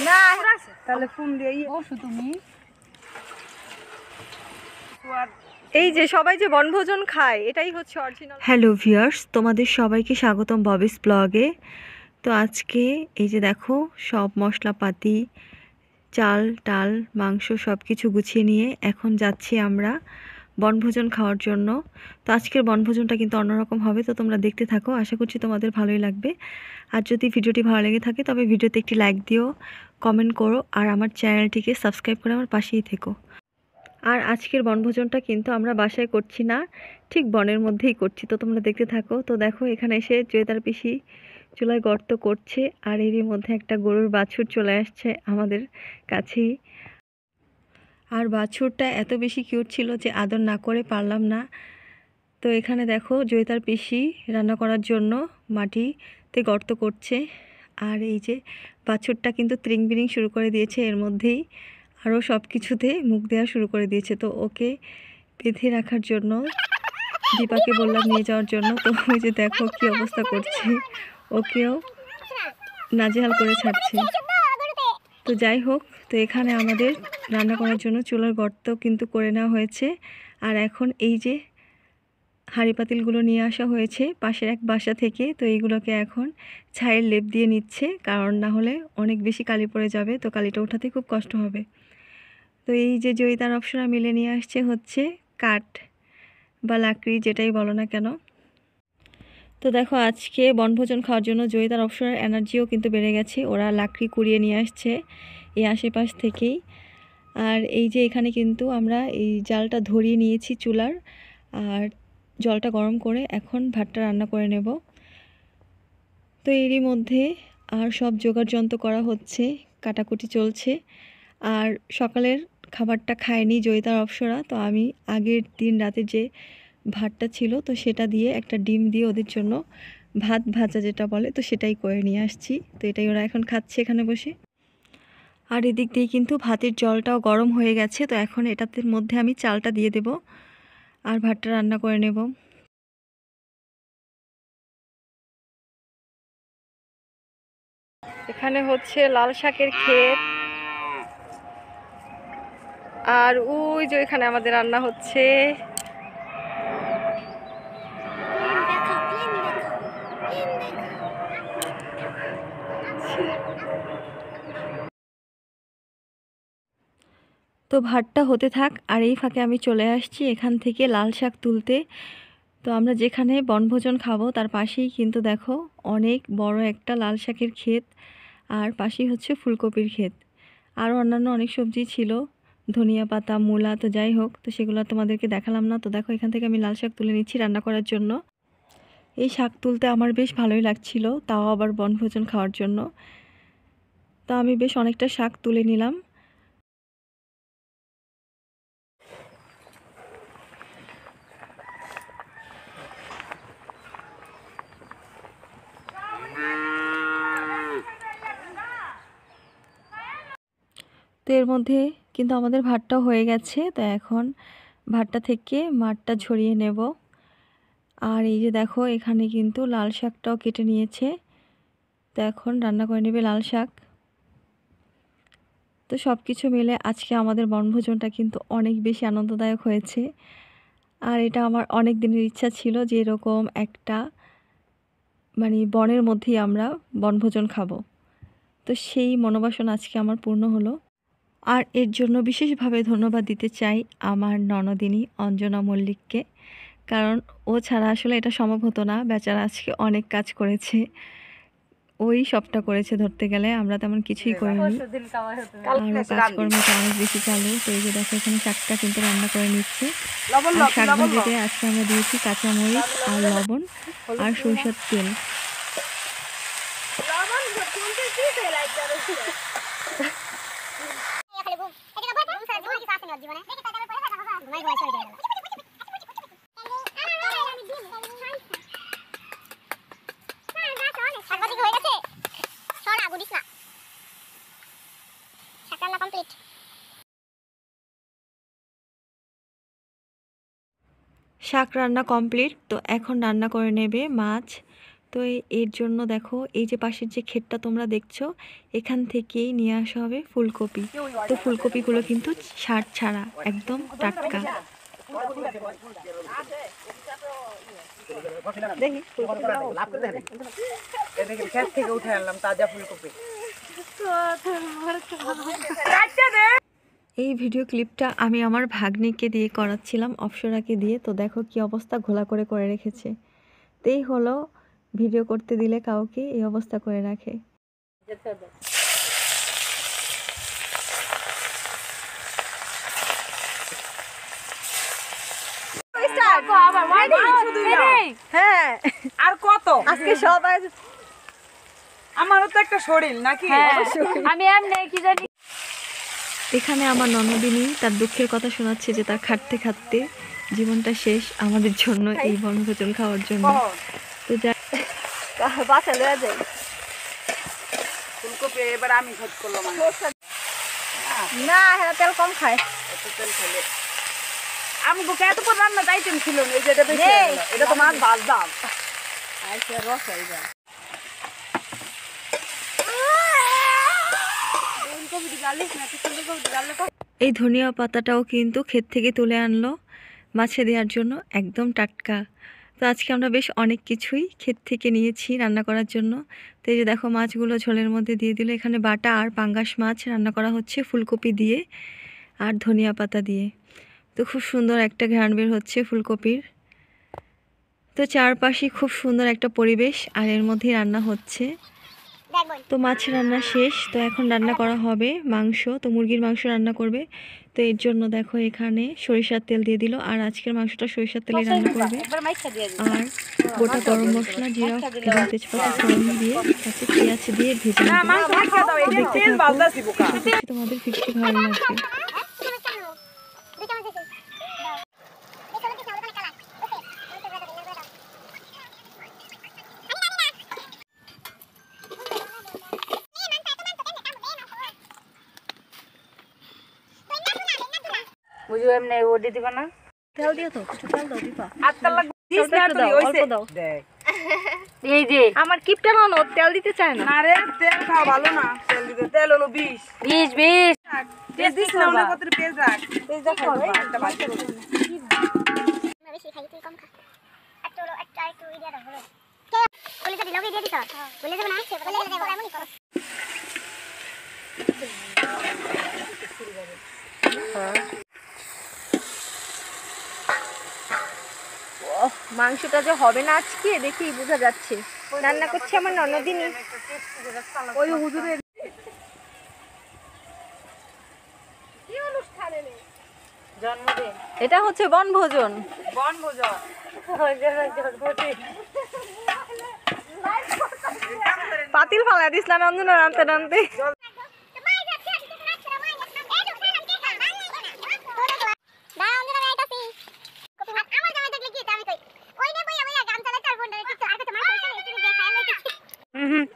না তাহলে ফোন দিয়ে বসো তুমি। এই যে সবাই যে বনভোজন খায় এটাই হচ্ছে অরিজিনাল। হ্যালো ভিউয়ার্স, তোমাদের সবাইকে স্বাগতম ববিস ব্লগে। তো আজকে এই যে দেখো সব মশলাপাতি, চাল টাল মাংস সব কিছু গুছিয়ে নিয়ে এখন যাচ্ছি আমরা বনভোজন খাওয়ার জন্য। তো আজকের বনভোজনটা কিন্তু অন্যরকম হবে, তো তোমরা দেখতে থাকো, আশা করছি তোমাদের ভালোই লাগবে। আর যদি ভিডিওটি ভালো লেগে থাকে তবে ভিডিওতে একটি লাইক দিও, কমেন্ট করো, আর আমার চ্যানেলটিকে সাবস্ক্রাইব করে আমার পাশেই থেকো। আর আজকের বনভোজনটা কিন্তু আমরা বাসায় করছি না, ঠিক বনের মধ্যেই করছি, তো তোমরা দেখতে থাকো। তো দেখো এখানে এসে জয়িতার পিসি চুলায় গর্ত করছে, আর এরই মধ্যে একটা গরুর বাছুর চলে আসছে আমাদের কাছেই। আর বাছুরটা এত বেশি কিউট ছিল যে আদর না করে পারলাম না। তো এখানে দেখো জয়িতার পিসি রান্না করার জন্য মাটিতে গর্ত করছে, আর এই যে বাছুরটা কিন্তু ত্রিং বিরিং শুরু করে দিয়েছে, এর মধ্যেই আরও সব কিছুতে মুখ দেওয়া শুরু করে দিয়েছে। তো ওকে বেঁধে রাখার জন্য দীপাকে বললাম নিয়ে যাওয়ার জন্য, তো ওই যে দেখো কি অবস্থা করছে, ওকেও নাজেহাল করে ছাড়ছে। তো যাই হোক, তো এখানে আমাদের রান্না করার জন্য চুলার গর্ত কিন্তু করে নেওয়া হয়েছে। আর এখন এই যে হাঁড়ি পাতিলগুলো নিয়ে আসা হয়েছে পাশের এক বাসা থেকে, তো এইগুলোকে এখন ছাইয়ের লেপ দিয়ে নিচ্ছে, কারণ না হলে অনেক বেশি কালি পড়ে যাবে, তো কালিটা ওঠাতে খুব কষ্ট হবে। তো এই যে জয়িতার অপসরা মিলে নিয়ে আসছে হচ্ছে কাঠ বা লাকড়ি, যেটাই বলো না কেন। তো দেখো আজকে বনভোজন খাওয়ার জন্য জয়িতার অপসরার এনার্জিও কিন্তু বেড়ে গেছে, ওরা লাকড়ি কুড়িয়ে নিয়ে আসছে এই আশেপাশ থেকেই। আর এই যে এখানে কিন্তু আমরা এই জালটা ধরিয়ে নিয়েছি চুলার, আর জলটা গরম করে এখন ভাতটা রান্না করে নেব। তো এরই মধ্যে আর সব জোগাড় যন্ত্র করা হচ্ছে, কাটাকুটি চলছে। আর সকালের খাবারটা খায়নি জয়িতার অপসরা, তো আমি আগের দিন রাতে যে ভাতটা ছিল তো সেটা দিয়ে একটা ডিম দিয়ে ওদের জন্য ভাত ভাজা যেটা বলে, তো সেটাই করে নিয়ে আসছি। তো এটাই ওরা এখন খাচ্ছে এখানে বসে। আর এদিক দিয়ে কিন্তু ভাতের জলটাও গরম হয়ে গেছে, তো এখন এটাতে মধ্যে আমি চালটা দিয়ে দেব আর ভাতটা রান্না করে নেব। এখানে হচ্ছে লাল শাকের ক্ষেত, আর ওই যে এখানে আমাদের রান্না হচ্ছে। তো ভাতটা হতে থাক, আর এই ফাঁকে আমি চলে আসছি এখান থেকে লাল শাক তুলতে। তো আমরা যেখানে বনভোজন খাবো তার পাশেই কিন্তু দেখো অনেক বড় একটা লাল শাকের ক্ষেত, আর পাশেই হচ্ছে ফুলকপির ক্ষেত, আরও অন্যান্য অনেক সবজি ছিল, ধনিয়া পাতা, মূলা। তো যাই হোক, তো সেগুলো তোমাদেরকে দেখালাম না। তো দেখো এখান থেকে আমি লাল শাক তুলে নিচ্ছি রান্না করার জন্য। এই শাক তুলতে আমার বেশ ভালোই লাগছিল, তাও আবার বনভোজন খাওয়ার জন্য। তো আমি বেশ অনেকটা শাক তুলে নিলাম। তো এর মধ্যে কিন্তু আমাদের ভাতটাও হয়ে গেছে, তো এখন ভাতটা থেকে মাঠটা ঝরিয়ে নেব। আর এই যে দেখো এখানে কিন্তু লাল শাকটাও কেটে নিয়েছে, তো এখন রান্না করে নেবে লাল শাক। তো সব কিছু মিলে আজকে আমাদের বনভোজনটা কিন্তু অনেক বেশি আনন্দদায়ক হয়েছে। আর এটা আমার অনেক দিনের ইচ্ছা ছিল যে এরকম একটা মানে বনের মধ্যেই আমরা বনভোজন খাবো, তো সেই মনোবাসনা আজকে আমার পূর্ণ হলো। আর এর জন্য বিশেষভাবে ধন্যবাদ দিতে চাই আমার ননদিনী অঞ্জনা মল্লিককে, কারণ ও ছাড়া আসলে এটা সম্ভব হতো না। বেচারা আজকে অনেক কাজ করেছে, ওই সবটা করেছে ধরতে গেলে, আমরা তেমন কিছুই করিনি। আরও কাজকর্মটা অনেক বেশি চালু। তো এই যে দেখো এখানে শাকটা কিন্তু রান্না করে নিচ্ছে, আর শাক ভাজিতে আজকে আমরা দিয়েছি কাঁচামরিচ আর লবণ আর সরিষার তেল। শাক রান্না কমপ্লিট, তো এখন রান্না করে নেবে মাছ। তো এর জন্য দেখো এই যে পাশের যে ক্ষেতটা তোমরা দেখছো, এখান থেকেই নিয়ে আসা হবে ফুলকপি। তো ফুলকপিগুলো কিন্তু সার ছাড়া একদম টাটকা। ক্ষেত থেকে উঠে আনলাম তাজা ফুলকপি। এই ভিডিও ক্লিপটা আমি আমার ভাগ্নিকে দিয়ে করাচ্ছিলাম, অপসরাকে দিয়ে। তো দেখো কি অবস্থা, ঘোলা করে করে রেখেছে। তো এই হলো ভিডিও করতে দিলে কাউকে এই অবস্থা করে রাখে। হ্যাঁ, আর কত আজকে সবাই আমারও তো একটা শরীর নাকি। আমি এমনি কি জানি। এখানে আমার ননদিনী তার দুঃখের কথা শোনাচ্ছে যে তার খাটতে খাটতে জীবনটা শেষ আমাদের জন্য, এই বনভোজন খাওয়ার জন্য। তো যা বাসা লয়া যাই। ফুলকপি এবার আমি খোঁজ করলাম। না, হ্যাঁ তেল কম খায়। এত তেল খেলে আমি বুকে এত পর রান্না আইটেম ছিল না, এই যে এটা বেশি হয়ে গেল। এটা তো মাছ ভাজলাম। আইসা রস হয়ে যায়। এই ধনিয়া পাতাটাও কিন্তু ক্ষেত থেকে তুলে আনলো মাছে দেওয়ার জন্য, একদম টাটকা। তো আজকে আমরা বেশ অনেক কিছুই ক্ষেত থেকে নিয়েছি রান্না করার জন্য। তো এই যে দেখো মাছগুলো ঝোলের মধ্যে দিয়ে দিল। এখানে বাটা আর পাঙ্গাস মাছ রান্না করা হচ্ছে ফুলকপি দিয়ে আর ধনিয়া পাতা দিয়ে। তো খুব সুন্দর একটা ঘ্রাণ বের হচ্ছে ফুলকপির। তো চারপাশে খুব সুন্দর একটা পরিবেশ, আর এর মধ্যেই রান্না হচ্ছে। তো মাছ রান্না শেষ, তো এখন রান্না করা হবে মাংস। তো মুরগির মাংস রান্না করবে। তো এর জন্য দেখো এখানে সরিষার তেল দিয়ে দিল, আর আজকের মাংসটা সরিষার তেলে রান্না করবে। আর গোটা গরম মশলা, জিরা এবং তেজপাতা ফোড়ন দিয়ে তাতে পেঁয়াজ দিয়ে ভেজে নেবে। দেখতে থাকো, তোমাদের ফিরতে ভালো লাগবে। বুঝো এমনি ওডি দিবা না। তেল দিও তো, একটু তেল দাও দিবা। আটটা লাগবে। দিস না তুই ওইছে দেখ। এই যে আমার কিপটা না তেল দিতে চায় না। না রে, তেল খাওয়া ভালো না। তেল দিতে তেল হলো 20 20 পেঁয়াজ দিস না, অনেক কত পেঁয়াজ রাখ। পেঁয়াজ রাখ একটা বাটি করে। বেশি খাই তুই কম খা। একটু ইয়া দাও হলো। বলে যদি লগে দিয়ে দিছ বলে দেব না, সে বলে দেব এমনই করো। মাংসটা যে হবে না আজকে দেখি বোঝা যাচ্ছে। রান্না করছে আমার ননদিনী। ওই হুজুরের জন্মদিন, এটা হচ্ছে বনভোজন। বনভোজন। পাতিল ফালা দিছিলাম অঞ্জনা রানতে রানতে।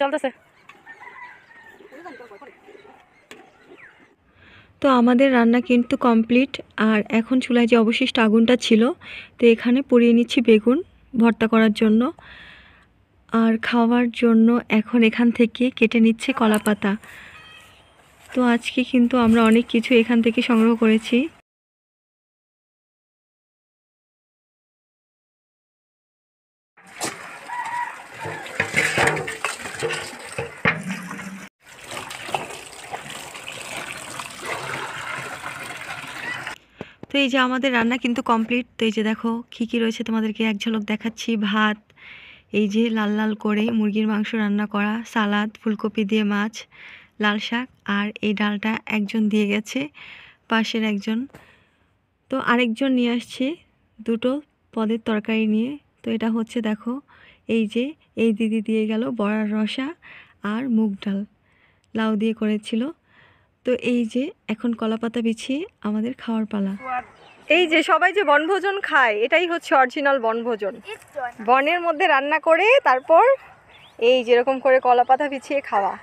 চলতেছে। তো আমাদের রান্না কিন্তু কমপ্লিট, আর এখন চুলায় যে অবশিষ্ট আগুনটা ছিল, তো এখানে পুড়িয়ে নিচ্ছি বেগুন ভর্তা করার জন্য। আর খাওয়ার জন্য এখন এখান থেকে কেটে নিচ্ছে কলাপাতা। তো আজকে কিন্তু আমরা অনেক কিছু এখান থেকে সংগ্রহ করেছি। তো এই যে আমাদের রান্না কিন্তু কমপ্লিট। তো এই যে দেখো কী কী রয়েছে তোমাদেরকে এক ঝলক দেখাচ্ছি। ভাত, এই যে লাল লাল করে মুরগির মাংস রান্না করা, সালাদ, ফুলকপি দিয়ে মাছ, লাল শাক, আর এই ডালটা একজন দিয়ে গেছে, পাশের একজন। তো আরেকজন নিয়ে আসছে দুটো পদের তরকারি নিয়ে। তো এটা হচ্ছে দেখো এই যে এই দিদি দিয়ে গেল বড়ার রসা আর মুগ ডাল লাউ দিয়ে করেছিল। তো এই যে এখন কলাপাতা বিছিয়ে আমাদের খাওয়ার পালা। এই যে সবাই যে বনভোজন খায়, এটাই হচ্ছে অরিজিনাল বনভোজন। বনের মধ্যে রান্না করে তারপর এই যেরকম করে কলাপাতা বিছিয়ে খাওয়া,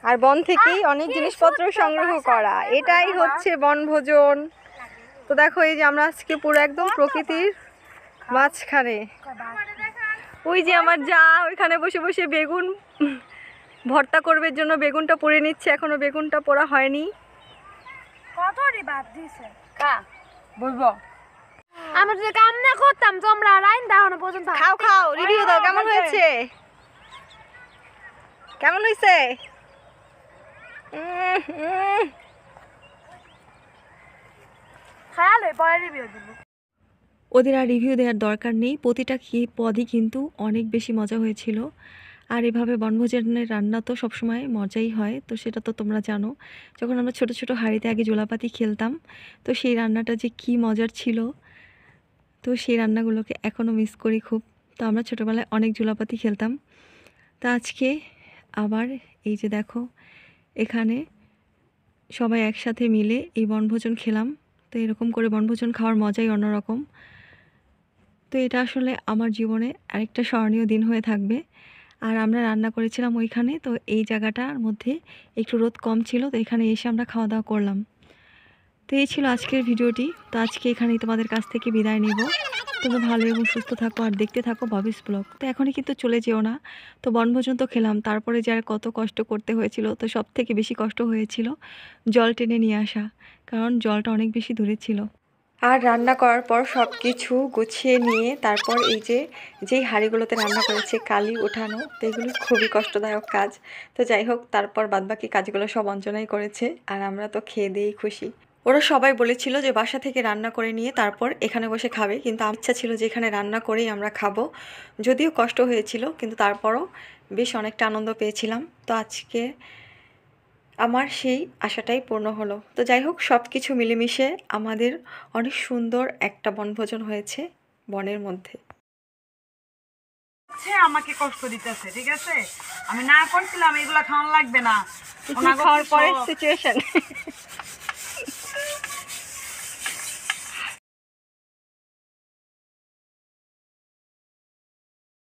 আর বন থেকেই অনেক জিনিসপত্র সংগ্রহ করা, এটাই হচ্ছে বনভোজন। তো দেখো এই যে আমরা আজকে পুরো একদম প্রকৃতির মাঝখানে। ওই যে আমার যা ওইখানে বসে বসে বেগুন ভর্তা করবার জন্য বেগুনটা পুড়ে নিচ্ছে, এখনো বেগুনটা পোড়া হয়নি। কত রে বাদ দিছে কা বলবো আমরা যদি কাম না করতাম তোমরা রাইন দাও না পর্যন্ত। খাও খাও, রিভিউ দাও কেমন হয়েছে, কেমন হয়েছে? খায়ালে পরে রিভিউ দিব। ওদের আর রিভিউ দেওয়ার দরকার নেই, প্রতিটা পদই কিন্তু অনেক বেশি মজা হয়েছিল। আর এভাবে বনভোজনের রান্না তো সবসময় মজাই হয়, তো সেটা তো তোমরা জানো। যখন আমরা ছোট ছোট হাঁড়িতে আগে জোলাপাতি খেলতাম, তো সেই রান্নাটা যে কি মজার ছিল, তো সেই রান্নাগুলোকে এখনও মিস করি খুব। তো আমরা ছোটোবেলায় অনেক জোলাপাতি খেলতাম। তো আজকে আবার এই যে দেখো এখানে সবাই একসাথে মিলে এই বনভোজন খেলাম। তো এরকম করে বনভোজন খাওয়ার মজাই অন্যরকম। তো এটা আসলে আমার জীবনে আরেকটা স্মরণীয় দিন হয়ে থাকবে। আর আমরা রান্না করেছিলাম ওইখানে, তো এই জায়গাটার মধ্যে একটু রোদ কম ছিল, তো এখানে এসে আমরা খাওয়া দাওয়া করলাম। তো এই ছিল আজকের ভিডিওটি। তো আজকে এখানেই তোমাদের কাছ থেকে বিদায় নেব। তোমরা ভালো এবং সুস্থ থাকো আর দেখতে থাকো ববিস ব্লগ। তো এখনই কিন্তু চলে যেও না। তো বনভোজন তো খেলাম, তারপরে যে আর কত কষ্ট করতে হয়েছিল, তো সব থেকে বেশি কষ্ট হয়েছিল জল টেনে নিয়ে আসা, কারণ জলটা অনেক বেশি দূরে ছিল। আর রান্না করার পর সব কিছু গুছিয়ে নিয়ে তারপর এই যে যেই হাঁড়িগুলোতে রান্না করেছে কালি ওঠানো, তো এগুলো খুবই কষ্টদায়ক কাজ। তো যাই হোক, তারপর বাদবাকি কাজগুলো সব অঞ্জনাই করেছে, আর আমরা তো খেয়ে দিয়েই খুশি। ওরা সবাই বলেছিল যে বাসা থেকে রান্না করে নিয়ে তারপর এখানে বসে খাবে, কিন্তু আমার ইচ্ছা ছিল যে এখানে রান্না করেই আমরা খাবো। যদিও কষ্ট হয়েছিল, কিন্তু তারপরও বেশ অনেকটা আনন্দ পেয়েছিলাম। তো আজকে আমার সেই আশাটাই পূর্ণ হলো। তো যাই হোক, সব কিছু মিলেমিশে আমাদের অনেক সুন্দর একটা বনভোজন হয়েছে বনের মধ্যে। সে আমাকে কষ্ট দিতেছে, ঠিক আছে? আমি না করছিলাম এগুলা খাওয়ান লাগবে না, খাওয়ার পরে সিচুয়েশন